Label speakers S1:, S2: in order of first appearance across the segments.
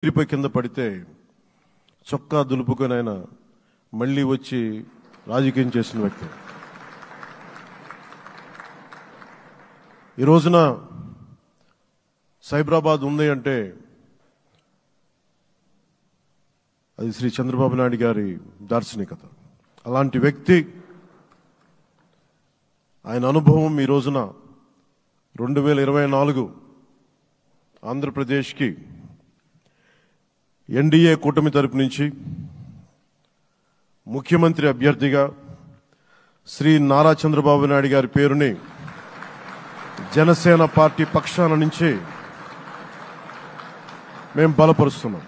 S1: గిరిపై కింద పడితే చొక్కా దులుపుకొని ఆయన మళ్ళీ వచ్చి రాజకీయం చేసిన వ్యక్తి. ఈ రోజున సైబరాబాద్ ఉంది అంటే అది శ్రీ చంద్రబాబు నాయుడు గారి దార్శనికత. అలాంటి వ్యక్తి ఆయన అనుభవం ఈ రోజున 2024 ఆంధ్రప్రదేశ్కి ఎన్డీఏ కూటమి తరపు నుంచి ముఖ్యమంత్రి అభ్యర్థిగా శ్రీ నారా చంద్రబాబు నాయుడు గారి పేరుని జనసేన పార్టీ పక్షాన నుంచి మేము బలపరుస్తున్నాం.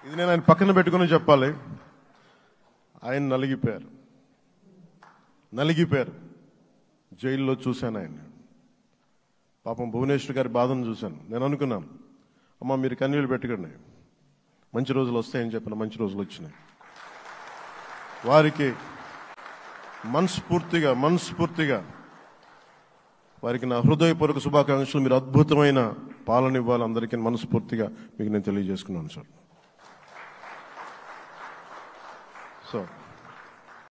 S1: ఇది నేను ఆయన పక్కన పెట్టుకుని చెప్పాలి. ఆయన నలిగిపోయారు. జైల్లో చూశాను ఆయన. పాపం భువనేశ్వర్ గారి బాధను చూశాను. నేను అనుకున్నాను, అమ్మ మీరు కన్నీళ్ళు పెట్టకండి, మంచి రోజులు వస్తాయని చెప్పిన మంచి రోజులు వచ్చినాయి. వారికి మనస్ఫూర్తిగా వారికి నా హృదయపూర్వక శుభాకాంక్షలు. మీరు అద్భుతమైన పాలన ఇవ్వాలి అందరికీ మనస్ఫూర్తిగా మీకు నేను తెలియజేసుకున్నాను సార్.